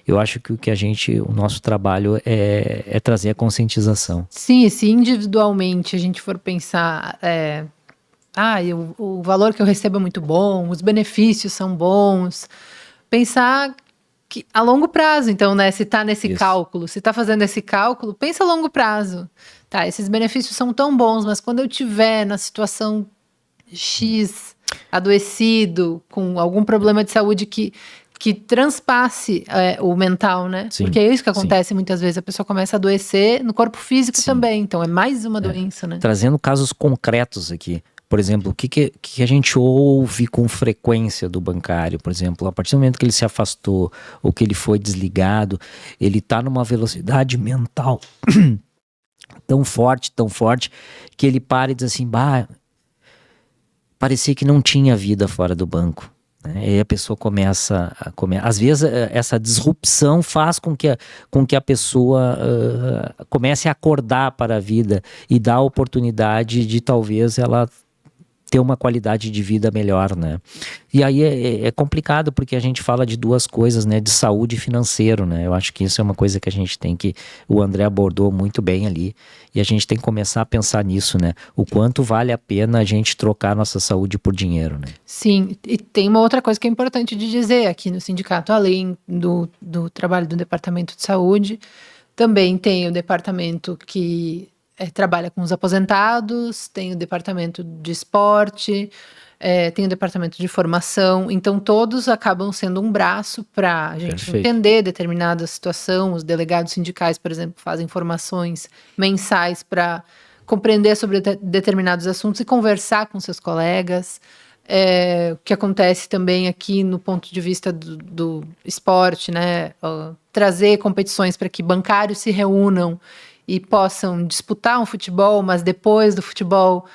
Eu acho que o nosso trabalho é trazer a conscientização. Sim, e se individualmente a gente for pensar, o valor que eu recebo é muito bom, os benefícios são bons, pensar que a longo prazo, então, né, se está nesse cálculo, se está fazendo esse cálculo, pensa a longo prazo. Tá, esses benefícios são tão bons, mas quando eu estiver na situação X, adoecido, com algum problema de saúde que transpasse o mental, né? Sim, porque é isso que acontece muitas vezes, a pessoa começa a adoecer no corpo físico também, então é mais uma doença, né? Trazendo casos concretos aqui, por exemplo, o que a gente ouve com frequência do bancário, por exemplo, a partir do momento que ele se afastou ou que ele foi desligado, ele está numa velocidade mental tão forte, que ele para e diz assim, parecia que não tinha vida fora do banco. E aí a pessoa começa às vezes essa disrupção faz com que a pessoa comece a acordar para a vida e dá a oportunidade de talvez ela ter uma qualidade de vida melhor, né? E aí é complicado porque a gente fala de duas coisas, né? De saúde e financeiro, né? Eu acho que isso é uma coisa que a gente o André abordou muito bem ali, e a gente tem que começar a pensar nisso, né? O quanto vale a pena a gente trocar nossa saúde por dinheiro, né? Sim, e tem uma outra coisa que é importante de dizer aqui no sindicato, além do trabalho do departamento de saúde, também tem o departamento que trabalha com os aposentados, tem o departamento de esporte, tem o departamento de formação, então todos acabam sendo um braço para a gente entender determinada situação. Os delegados sindicais, por exemplo, fazem formações mensais para compreender sobre determinados assuntos e conversar com seus colegas. O que acontece também aqui no ponto de vista do esporte, né? Trazer competições para que bancários se reúnam e possam disputar um futebol, mas depois do futebol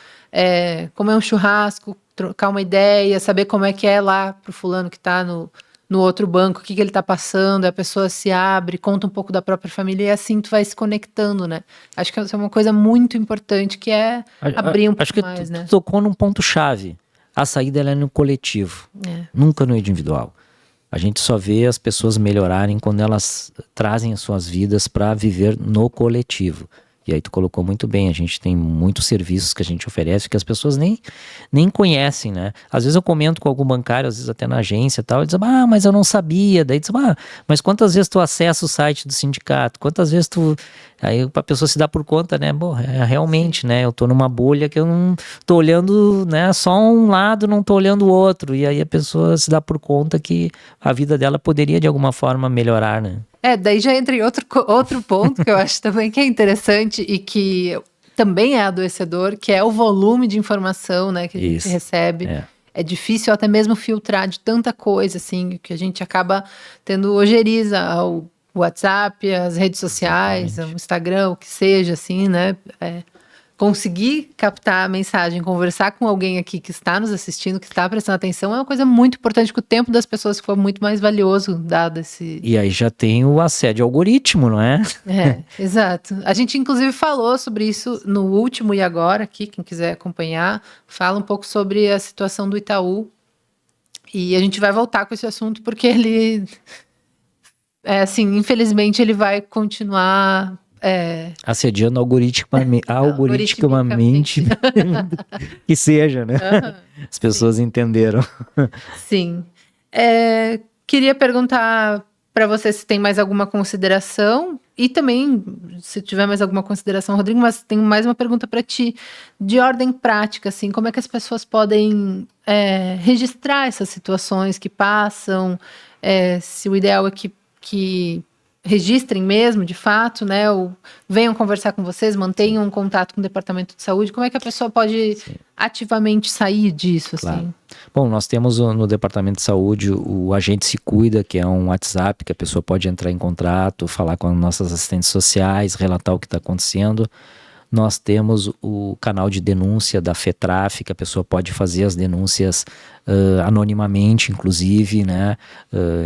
comer um churrasco, trocar uma ideia, saber como é que é lá pro fulano que está no outro banco, o que ele está passando, a pessoa se abre, conta um pouco da própria família e assim tu vai se conectando, né? Acho que isso é uma coisa muito importante, que é abrir um pouco mais, né? Tu tocou num ponto-chave. A saída ela é no coletivo, nunca no individual. A gente só vê as pessoas melhorarem quando elas trazem as suas vidas para viver no coletivo. E aí tu colocou muito bem, a gente tem muitos serviços que a gente oferece que as pessoas nem conhecem, né? Às vezes eu comento com algum bancário, às vezes até na agência e tal, e diz, mas eu não sabia. Daí diz, mas quantas vezes tu acessa o site do sindicato? Quantas vezes tu... Aí a pessoa se dá por conta, né? Realmente, né? Eu tô numa bolha que eu não tô olhando, né? Só um lado, não tô olhando o outro. E aí a pessoa se dá por conta que a vida dela poderia de alguma forma melhorar, né? Daí já entra em outro ponto que eu acho também que é interessante e que também é adoecedor, que é o volume de informação, né, que a gente recebe. É difícil até mesmo filtrar de tanta coisa, assim, que a gente acaba tendo ojeriza ao WhatsApp, as redes sociais, o Instagram, o que seja, assim, né? Conseguir captar a mensagem, conversar com alguém aqui que está nos assistindo, que está prestando atenção, é uma coisa muito importante, que o tempo das pessoas ficou muito mais valioso, dado esse... E aí já tem o assédio algoritmo, não é? Exato. A gente, inclusive, falou sobre isso no último E Agora, aqui, quem quiser acompanhar, fala um pouco sobre a situação do Itaú, e a gente vai voltar com esse assunto, porque ele assim, infelizmente ele vai continuar assediando algoritmicamente que seja, né? As pessoas entenderam. Sim. Queria perguntar para você se tem mais alguma consideração e também, se tiver mais alguma consideração, Rodrigo, mas tenho mais uma pergunta para ti, de ordem prática, assim, como é que as pessoas podem registrar essas situações que passam, se o ideal é que registrem mesmo, de fato, né, ou venham conversar com vocês, mantenham um contato com o Departamento de Saúde, como é que a pessoa pode ativamente sair disso, Claro. assim? Bom, nós temos no Departamento de Saúde o Agente Se Cuida, que é um WhatsApp que a pessoa pode entrar em contato, falar com as nossas assistentes sociais, relatar o que está acontecendo. Nós temos o canal de denúncia da FETRAF, que a pessoa pode fazer as denúncias anonimamente, inclusive, né,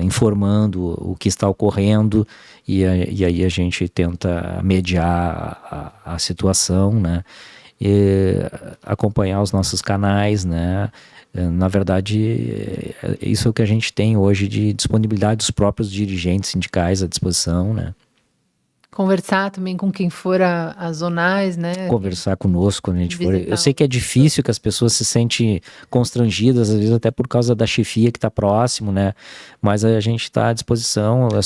informando o que está ocorrendo, e aí a gente tenta mediar a situação, né, e acompanhar os nossos canais, né. Na verdade, isso é o que a gente tem hoje de disponibilidade dos próprios dirigentes sindicais à disposição, né. Conversar também com quem for as zonais, né? Conversar conosco quando a gente for. Visitar. Eu sei que é difícil, que as pessoas se sentem constrangidas, às vezes até por causa da chefia que está próximo, né? Mas a gente está à disposição. Né?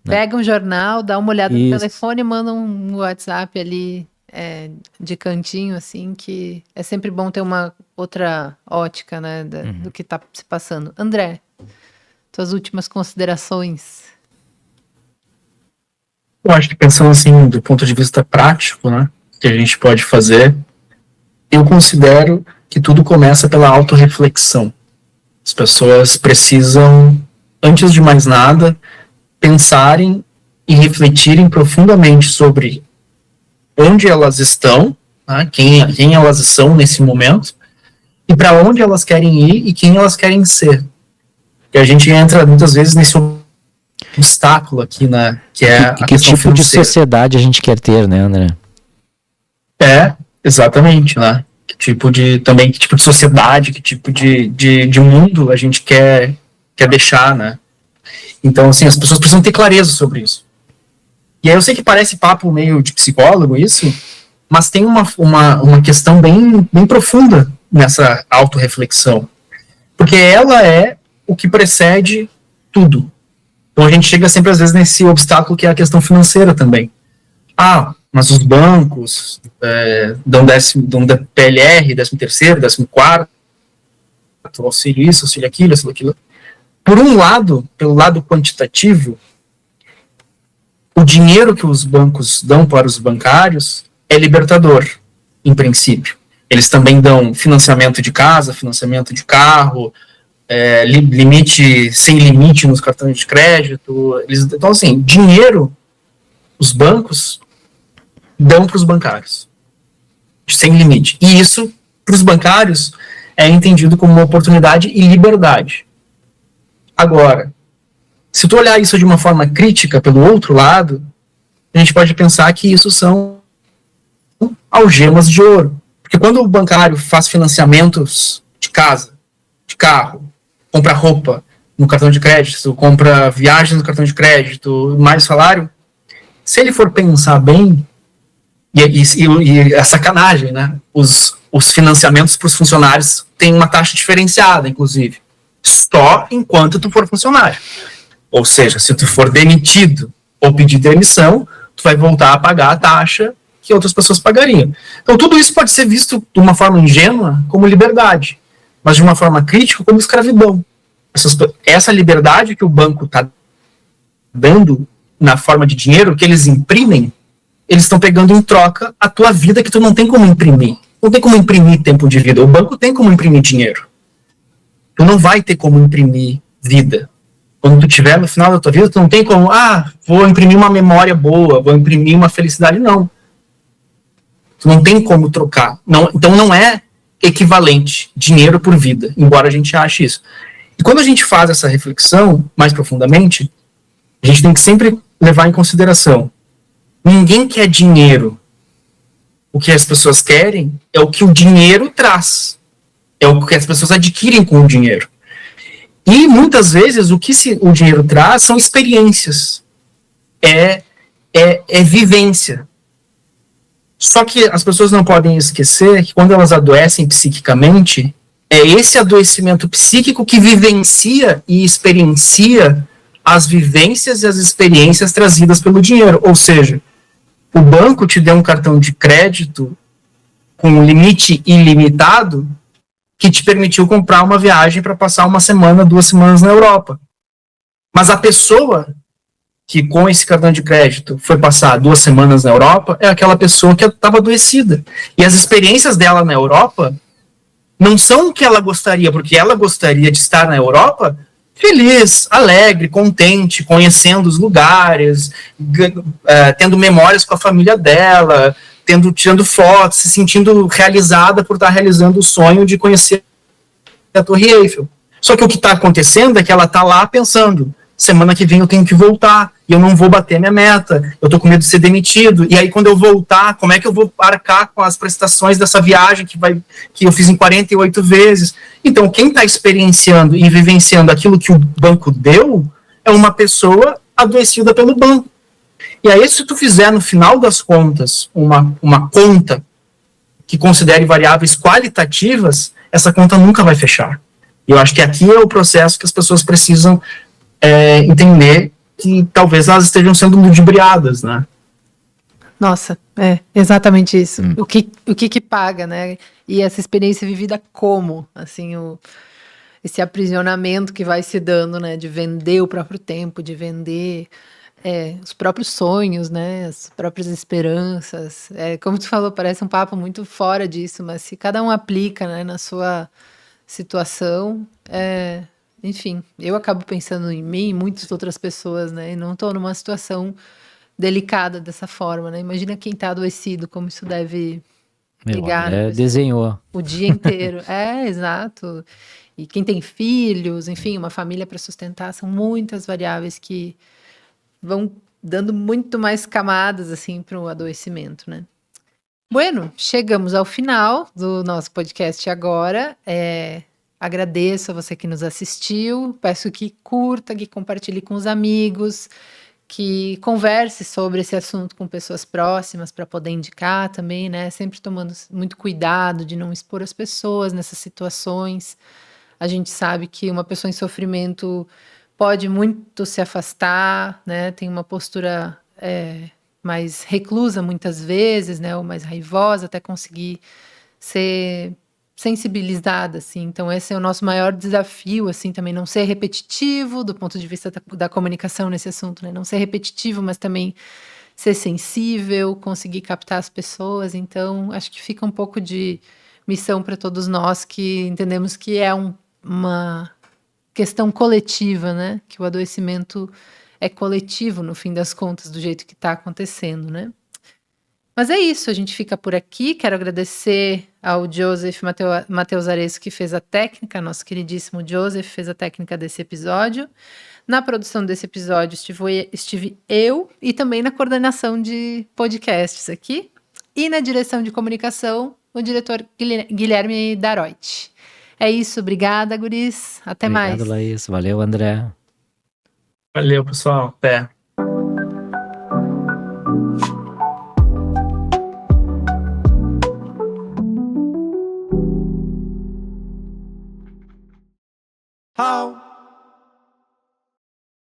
Pega um jornal, dá uma olhada Isso. no telefone, manda um WhatsApp ali de cantinho, assim, que é sempre bom ter uma outra ótica, né? Do que está se passando. André, tuas últimas considerações. Eu acho que pensando assim, do ponto de vista prático, né, que a gente pode fazer, eu considero que tudo começa pela autorreflexão. As pessoas precisam, antes de mais nada, pensarem e refletirem profundamente sobre onde elas estão, né, quem elas são nesse momento, e para onde elas querem ir e quem elas querem ser. E a gente entra muitas vezes nesse obstáculo aqui, né, que é a que questão tipo financeira. de sociedade a gente quer ter, né, André? Exatamente, né? Que tipo de sociedade, que tipo de mundo a gente quer deixar, né? Então, assim, as pessoas precisam ter clareza sobre isso. E aí eu sei que parece papo meio de psicólogo isso, mas tem uma questão bem profunda nessa autorreflexão. Porque ela é o que precede tudo. Então a gente chega sempre, às vezes, nesse obstáculo que é a questão financeira também. Mas os bancos dão PLR, 13º, 14º, auxílio isso, auxílio aquilo, auxílio aquilo. Por um lado, pelo lado quantitativo, o dinheiro que os bancos dão para os bancários é libertador, em princípio. Eles também dão financiamento de casa, financiamento de carro, limite, sem limite nos cartões de crédito. Então, assim, dinheiro, os bancos dão para os bancários, sem limite. E isso, para os bancários, é entendido como uma oportunidade e liberdade. Agora, se tu olhar isso de uma forma crítica pelo outro lado, a gente pode pensar que isso são algemas de ouro. Porque quando o bancário faz financiamentos de casa, de carro, compra roupa no cartão de crédito, compra viagens no cartão de crédito, mais salário, se ele for pensar bem, e a sacanagem, né? Os financiamentos para os funcionários têm uma taxa diferenciada, inclusive, só enquanto tu for funcionário. Ou seja, se tu for demitido ou pedir demissão, tu vai voltar a pagar a taxa que outras pessoas pagariam. Então tudo isso pode ser visto de uma forma ingênua como liberdade, mas de uma forma crítica como escravidão. Essa liberdade que o banco está dando na forma de dinheiro, que eles imprimem, eles estão pegando em troca a tua vida, que tu não tem como imprimir. Não tem como imprimir tempo de vida. O banco tem como imprimir dinheiro. Tu não vai ter como imprimir vida. Quando tu estiver no final da tua vida, tu não tem como, vou imprimir uma memória boa, vou imprimir uma felicidade. Não. Tu não tem como trocar. Não, então não é equivalente dinheiro por vida, embora a gente ache isso. E quando a gente faz essa reflexão mais profundamente, a gente tem que sempre levar em consideração: ninguém quer dinheiro. O que as pessoas querem é o que o dinheiro traz. É o que as pessoas adquirem com o dinheiro. E muitas vezes o que o dinheiro traz são experiências. é vivência. Só que as pessoas não podem esquecer que quando elas adoecem psiquicamente, é esse adoecimento psíquico que vivencia e experiencia as vivências e as experiências trazidas pelo dinheiro. Ou seja, o banco te deu um cartão de crédito com um limite ilimitado que te permitiu comprar uma viagem para passar 1 semana, 2 semanas na Europa. Mas a pessoa que com esse cartão de crédito foi passar 2 semanas na Europa é aquela pessoa que estava adoecida. E as experiências dela na Europa não são o que ela gostaria, porque ela gostaria de estar na Europa feliz, alegre, contente, conhecendo os lugares, tendo memórias com a família dela, tirando fotos, se sentindo realizada por estar realizando o sonho de conhecer a Torre Eiffel. Só que o que está acontecendo é que ela está lá pensando, semana que vem eu tenho que voltar, e eu não vou bater minha meta, eu tô com medo de ser demitido, e aí quando eu voltar, como é que eu vou arcar com as prestações dessa viagem que eu fiz em 48 vezes? Então, quem está experienciando e vivenciando aquilo que o banco deu, é uma pessoa adoecida pelo banco. E aí, se tu fizer, no final das contas, uma conta que considere variáveis qualitativas, essa conta nunca vai fechar. E eu acho que aqui é o processo que as pessoas precisam entender que talvez elas estejam sendo ludibriadas, né? Nossa, é exatamente isso. O que paga, né? E essa experiência vivida como, assim, esse aprisionamento que vai se dando, né? De vender o próprio tempo, de vender os próprios sonhos, né? As próprias esperanças. Como tu falou, parece um papo muito fora disso, mas se cada um aplica, né, na sua situação, enfim, eu acabo pensando em mim e muitas outras pessoas, né? E não estou numa situação delicada dessa forma, né? Imagina quem está adoecido, como isso deve pegar, né? Desenhou. O dia inteiro. Exato. E quem tem filhos, enfim, uma família para sustentar, são muitas variáveis que vão dando muito mais camadas, assim, para o adoecimento, né? Bueno, chegamos ao final do nosso podcast agora. Agradeço a você que nos assistiu, peço que curta, que compartilhe com os amigos, que converse sobre esse assunto com pessoas próximas para poder indicar também, né? Sempre tomando muito cuidado de não expor as pessoas nessas situações. A gente sabe que uma pessoa em sofrimento pode muito se afastar, né? Tem uma postura mais reclusa muitas vezes, né? Ou mais raivosa, até conseguir ser sensibilizada, assim. Então esse é o nosso maior desafio, assim, também não ser repetitivo do ponto de vista da comunicação nesse assunto, né? Não ser repetitivo, mas também ser sensível, conseguir captar as pessoas. Então acho que fica um pouco de missão para todos nós que entendemos que é uma questão coletiva, né? Que o adoecimento é coletivo no fim das contas, do jeito que está acontecendo, né? Mas é isso, a gente fica por aqui. Quero agradecer ao Joseph Matheus Areço, que fez a técnica, nosso queridíssimo Joseph fez a técnica desse episódio. Na produção desse episódio estive eu e também na coordenação de podcasts aqui. E na direção de comunicação, o diretor Guilherme Daroit. É isso, obrigada, guris. Até mais. Obrigado, Laís. Valeu, André. Valeu, pessoal. Até.